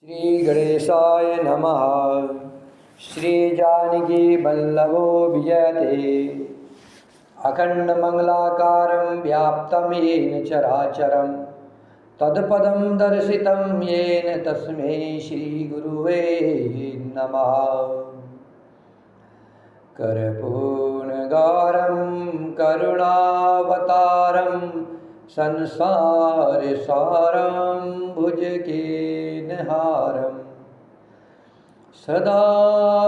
श्री गणेशाय नमः। श्री जानकी वल्लभो विजयते अखंडमंगलाकारं व्याप्तं येन चराचरं तत्पदं दर्शितं येन तस्मै श्रीगुरुवे नमः। कर्पूरगारं करुणावतारं संसारसारं भुजगेनहारं सदा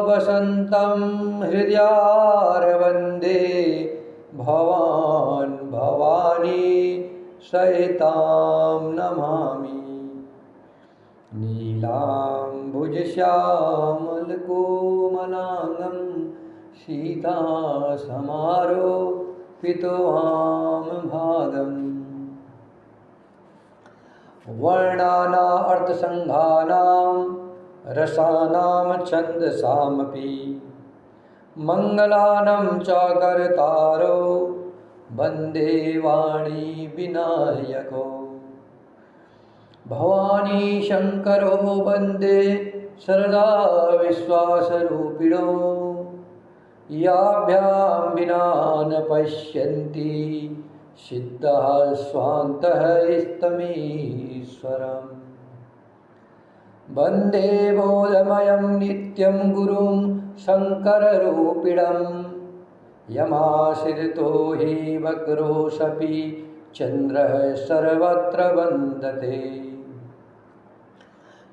वसन्तं हृदयारविन्दे भवान् भवानी सहितां नमामि। नीलाम्बुजश्यामलकोमलाङ्गं सीतासमारोपितवां भागम्। वर्णानार्थसङ्घानां रसानां छन्दसामपि मङ्गलानं च कर्तारो वन्दे वाणी विनायको। भवानी शङ्करो वन्दे सरदा विश्वासरूपिणो याभ्यां विना न पश्यन्ति सिद्धः स्वान्तः स्तमीश्वरम्। वन्दे बोधमयं नित्यं गुरुं शङ्कररूपिणं यमाश्रितो हि वक्रोऽसपि चन्द्रः सर्वत्र वन्दते।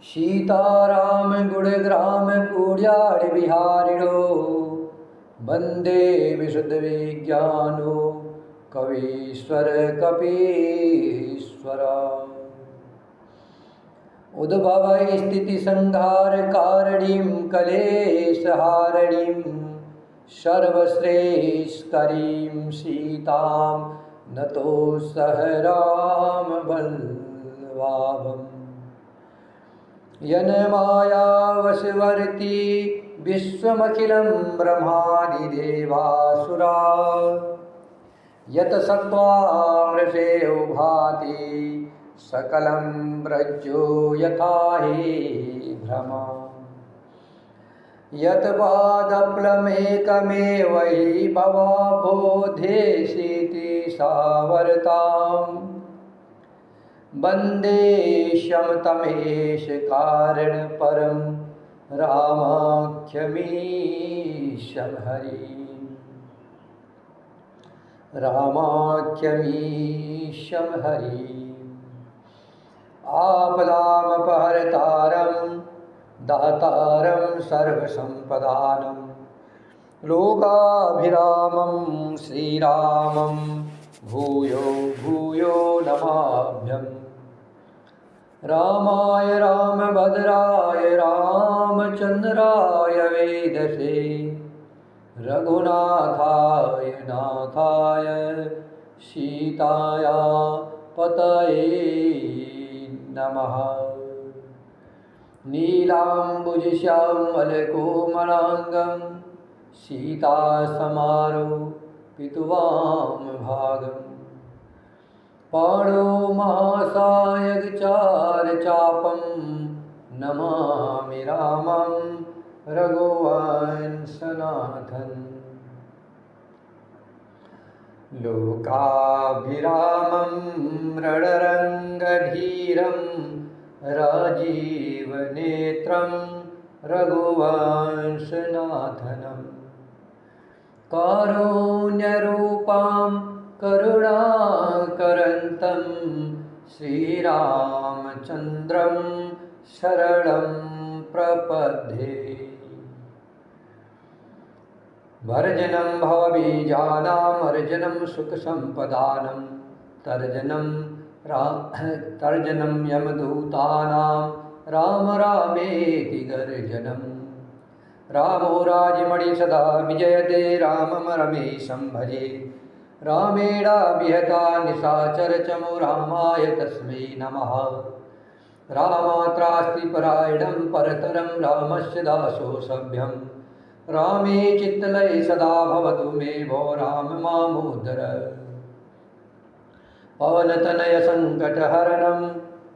सीताराम गुणग्राम पूज्यारि विहारिणो वन्दे विशुद्धविज्ञानो कवीश्वर कपीश्वर। उद्भव स्थिति संहार कारणीं कलेशहारिणीं सर्वश्रेष्ठकरीं सीतां नतोऽस्मि रामवल्लभाम्। यन्माया वशवर्ती विश्वमखिलं ब्रह्मादिदेवासुरा यत्सत्त्वामृषेयो भाति सकलं व्रजो यथा हि भ्रमा। यत्पादप्लमेकमेव हि भवाबोधेसीति सावर्ताम् वन्दे शमतमेश कारणपरं रामाख्यमीशं हरिं। रामाख्यमीशं हरिं। आपदामपहर्तारं दातारं सर्वसम्पदानं लोकाभिरामं श्रीरामं भूयो भूयो नमाम्यहम्। रामाय रामभद्राय रामचन्द्राय वेदसे रघुनाथाय नाथाय सीताया पतये नमः। नीलाम्बुजश्यामलकोमलाङ्गं सीतासमारोपितवां भागम्। पाणो महासायकचारचापं नमामि रामं रघुवंशनाथन्। लोकाभिरामं रणरङ्गधीरं राजीवनेत्रं रघुवंशनाथनम्। कारुण्यरूपां करुणाकरन्तं श्रीरामचन्द्रं शरणं प्रपद्ये। वर्जनं भवबीजानां अर्जनं सुखसम्पदानं तर्जनं यमदूतानां राम रामेति गर्जनम्। रामो राजमणि सदा विजयते रामं रमेशं भजे। रामेणाभिहता निशाचरचमो रामाय तस्मै नमः। रामात्रास्ति परायणं परतरं रामस्य दासोऽसभ्यम्। रामे चित्तलये सदा भवतु मे भो राम मामोदर। पवनतनय संकटहरणं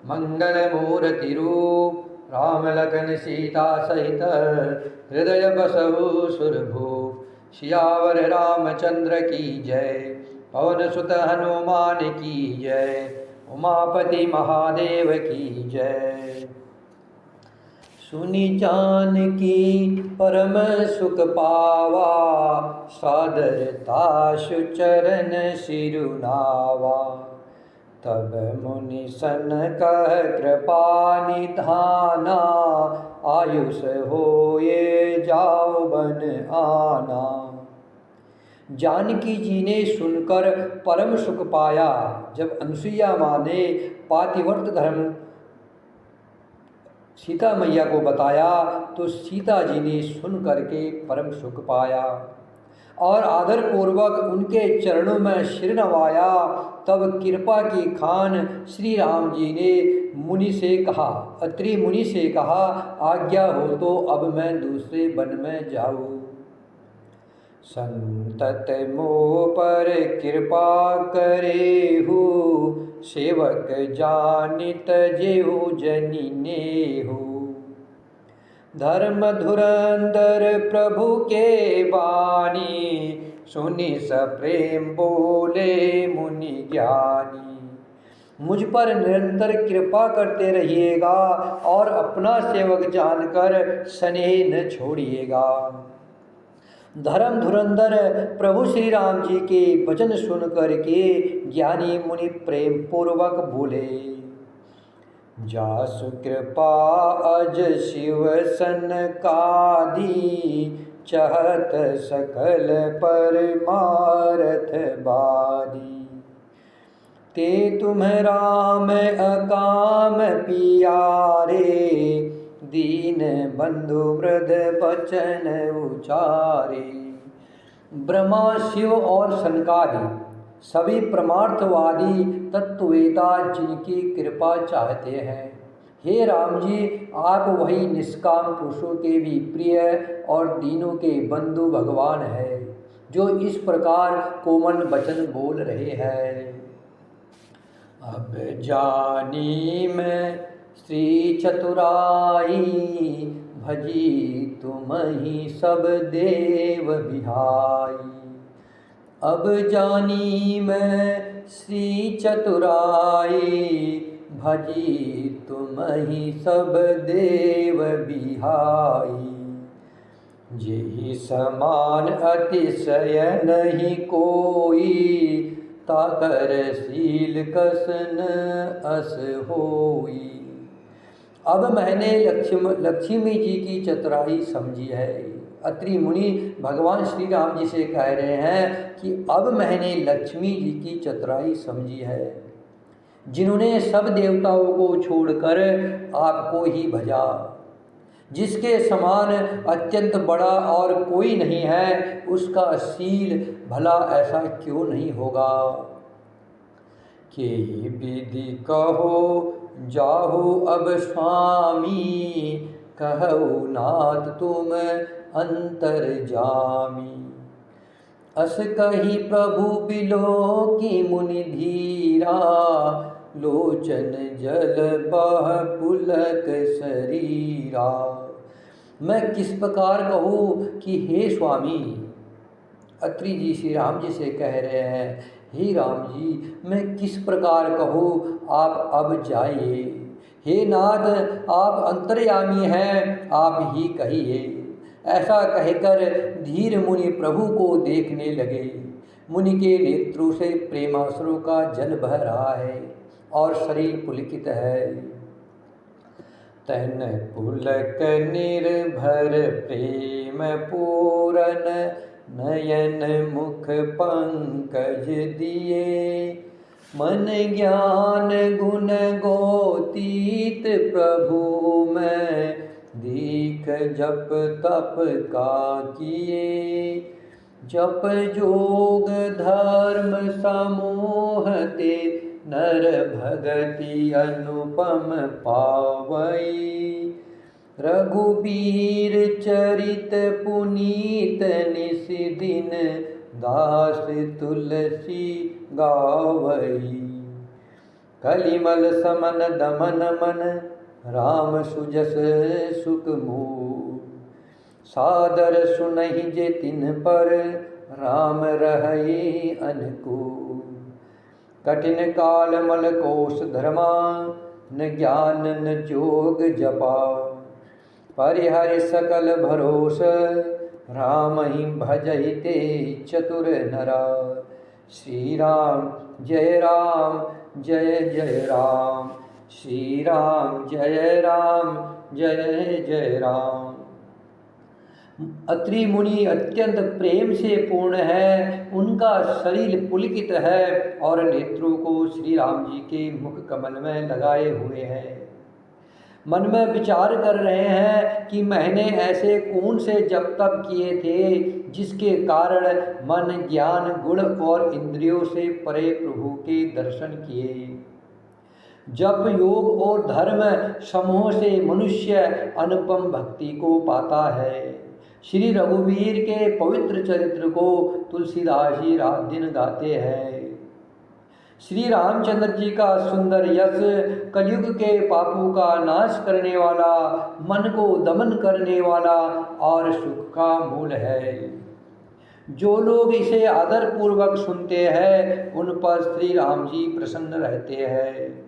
मंगलमूर्तिरूप राम लखन सीता सहित हृदय बसहु सुरभु। सियावर रामचंद्र की जय, पवन सुत हनुमान की जय, उमापति महादेव की जय। सुनि जानकी परम सुख पावा, सादरता सुचरण सिरुनावा। तब मुनि सन कह कृपा निधाना, आयुष होए जाओ बन आना। जानकी जी ने सुनकर परम सुख पाया। जब अनुसुईया माँ ने पातिव्रत धर्म सीता मैया को बताया तो सीता जी ने सुन करके परम सुख पाया और आदर पूर्वक उनके चरणों में सिर नवाया। तब कृपा की खान श्री राम जी ने मुनि से कहा, अत्रि मुनि से कहा, आज्ञा हो तो अब मैं दूसरे वन में जाऊँ। संतत मोह पर कृपा करेहु, सेवक जानित जेहु जनि नेहु। धर्म धुरंधर प्रभु के बानी, सुनि सप्रेम बोले मुनि ज्ञानी। मुझ पर निरंतर कृपा करते रहिएगा और अपना सेवक जानकर स्नेह न छोड़िएगा। धर्म धुरंधर प्रभु श्री राम जी के वचन सुन करके ज्ञानी मुनि प्रेम पूर्वक बोले, जासु कृपा अज शिव सनकादि, चहत सकल परमारथ बादी। ते तुम राम अकाम पियारे, दीन बंधु वृद्ध बचन उचारे। ब्रह्मा शिव और सनकादि सभी परमार्थवादी तत्ववेता जिनकी कृपा चाहते हैं, हे राम जी आप वही निष्काम पुरुषों के भी प्रिय और दीनों के बंधु भगवान हैं, जो इस प्रकार कोमल वचन बोल रहे हैं। अब जानी मैं श्री चतुराई, भजी तुम ही सब देव बिहाई। अब जानी मैं श्री चतुराई, भजी तुम ही सब देव बिहाई। जेहि समान अतिशय नहीं कोई, ताकर शील कसन अस होई। अब मैंने लक्ष्मी जी की चतुराई समझी है। अत्रि मुनि भगवान श्री राम जी से कह रहे हैं कि अब मैंने लक्ष्मी जी की चतुराई समझी है, जिन्होंने सब देवताओं को छोड़कर आपको ही भजा। जिसके समान अत्यंत बड़ा और कोई नहीं है, उसका शील भला ऐसा क्यों नहीं होगा। के विधि कहो जाहु अब स्वामी, कहु नाथ तुम अंतर जामी। अस कही प्रभु बिलो की मुनि धीरा, लोचन जल बह पुलक शरीरा। मैं किस प्रकार कहूँ कि हे स्वामी, अत्रि जी श्री राम जी से कह रहे हैं, हे राम जी मैं किस प्रकार कहूँ, आप अब जाइए। हे नाथ आप अंतर्यामी हैं, आप ही कहिए। ऐसा कहकर धीर मुनि प्रभु को देखने लगे। मुनि के नेत्रों से प्रेमाश्रु का जल बह रहा है और शरीर पुलकित है। तन पुलक निर्भर प्रेम पूरन, नयन मुख पंकज दिए। मन ज्ञान गुण गोतीत प्रभु में, दीख जप तप का किए। जप जोग धर्म समूह ते, नर भगति अनुपम पावई। रघुबीर चरित पुनीत निस दिन, दास तुलसी गावई। कलिमल समन दमन मन, राम सुजस सुख मूल। सादर सुनहि जे तिन पर, राम रहई अनुकूल। कठिन काल मल कोश धर्मा, न ज्ञान न जोग जपा। परिहरि सकल भरोस, राम ही भजहि ते चतुर नरा। श्री राम जय राम जय जय राम, श्री राम जय राम जय जय राम। अत्रि मुनि अत्यंत प्रेम से पूर्ण है, उनका शरीर पुलकित है और नेत्रों को श्री राम जी के मुख कमल में लगाए हुए हैं। मन में विचार कर रहे हैं कि मैंने ऐसे कौन से जप तप किए थे जिसके कारण मन ज्ञान गुण और इंद्रियों से परे प्रभु के दर्शन किए। जप योग और धर्म समूह से मनुष्य अनुपम भक्ति को पाता है। श्री रघुवीर के पवित्र चरित्र को तुलसीदास जी रात दिन गाते हैं। श्री रामचंद्र जी का सुंदर यश कलयुग के पापों का नाश करने वाला, मन को दमन करने वाला और सुख का मूल है। जो लोग इसे आदर पूर्वक सुनते हैं उन पर श्री राम जी प्रसन्न रहते हैं।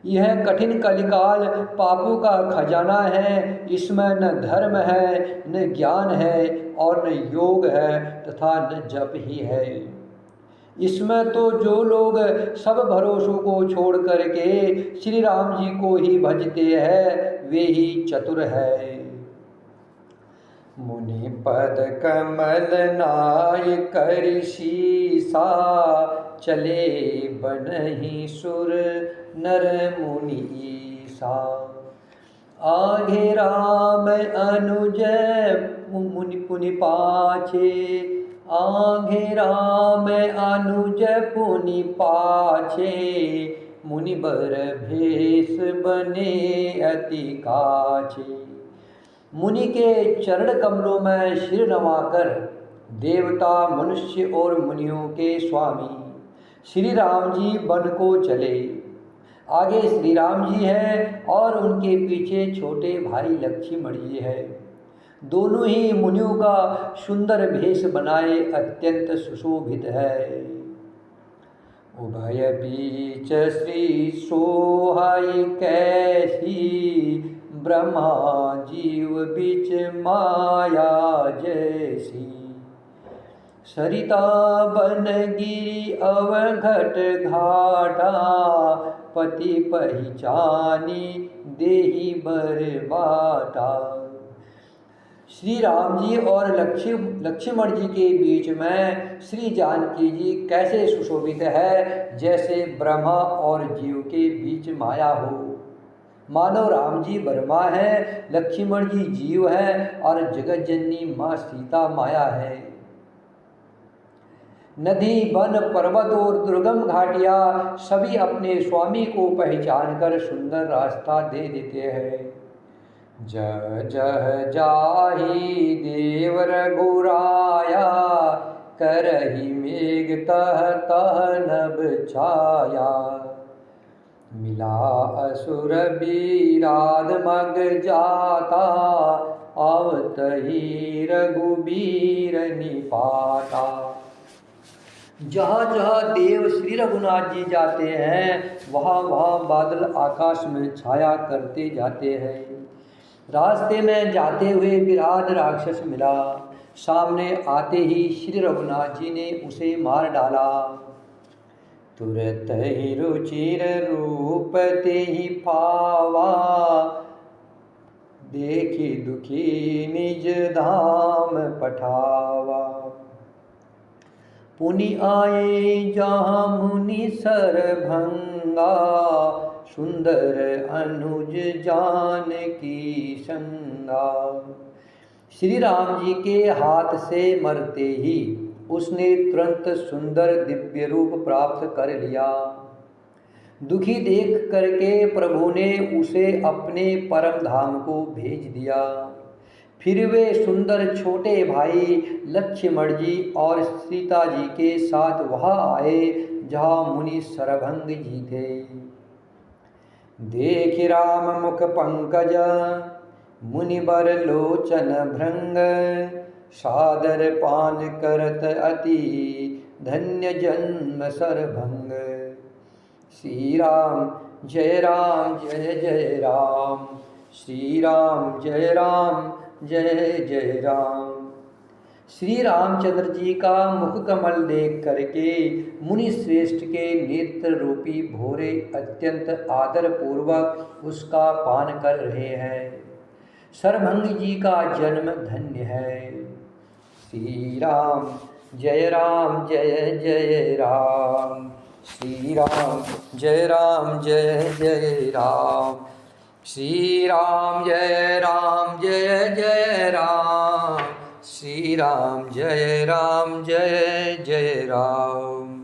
यह कठिन कलिकाल पापों का खजाना है, इसमें न धर्म है, न ज्ञान है और न योग है तथा न जप ही है। इसमें तो जो लोग सब भरोसों को छोड़ करके श्री राम जी को ही भजते हैं वे ही चतुर है। मुनि पद कमल नाय कर शीसा, चले बनहि सुर नर मुनि ईसा। आगे राम अनुज मुनि पुनि पाछे, आगे राम अनुज पुनि पाछे। मुनि बर भेष बने अति काछे। मुनि के चरण कमलों में सिर नवाकर देवता मनुष्य और मुनियों के स्वामी श्री राम जी वन को चले। आगे श्री राम जी है और उनके पीछे छोटे भाई लक्ष्मण जी है। दोनों ही मुनियों का सुंदर भेष बनाए अत्यंत सुशोभित है। उभय बीच श्री सोहाई कैसी, ब्रह्मा जीव बीच माया जैसी। सरिता बन गिरी अवघट घाटा, पति पहचानी देहि बर बाटा। श्री राम जी और लक्ष्मण जी के बीच में श्री जानकी जी कैसे सुशोभित है, जैसे ब्रह्मा और जीव के बीच माया हो। मानो राम जी ब्रह्मा है, लक्ष्मण जी जीव है और जगत जननी माँ सीता माया है। नदी वन पर्वत और दुर्गम घाटियाँ सभी अपने स्वामी को पहचान कर सुंदर रास्ता दे देते हैं। जह जह जाहि देव रघुराया, करहि मेघ तह तह नभ छाया। मिला असुर बीराद मग जाता, आवतहि रघुबीर निपाता। जहाँ जहाँ देव श्री रघुनाथ जी जाते हैं वहाँ वहाँ बादल आकाश में छाया करते जाते हैं। रास्ते में जाते हुए विराट राक्षस मिला, सामने आते ही श्री रघुनाथ जी ने उसे मार डाला। तुरत ही रुचिर रूप ते ही पावा, देखी दुखी निज धाम पठावा। पुनि आए जहाँ मुनि सरभंगा, सुंदर अनुज जानकी संगा। श्री राम जी के हाथ से मरते ही उसने तुरंत सुंदर दिव्य रूप प्राप्त कर लिया। दुखी देख करके प्रभु ने उसे अपने परम धाम को भेज दिया। फिर वे सुंदर छोटे भाई लक्ष्मण जी और सीता जी के साथ वहाँ आए जहाँ मुनि सरभंग जी थे। देख राम मुख पंकज मुनिबर लोचन भृंग सादर पान करत अति धन्य जन्म सरभंग। श्री राम जय जय राम, श्री राम जय जय राम। श्री रामचंद्र जी का मुख कमल देख करके मुनि श्रेष्ठ के नेत्र रूपी भोरे अत्यंत आदर पूर्वक उसका पान कर रहे हैं। सरभंग जी का जन्म धन्य है। श्री राम जय जय राम, श्री राम जय जय राम, श्री राम जय जय राम, श्री राम जय जय राम।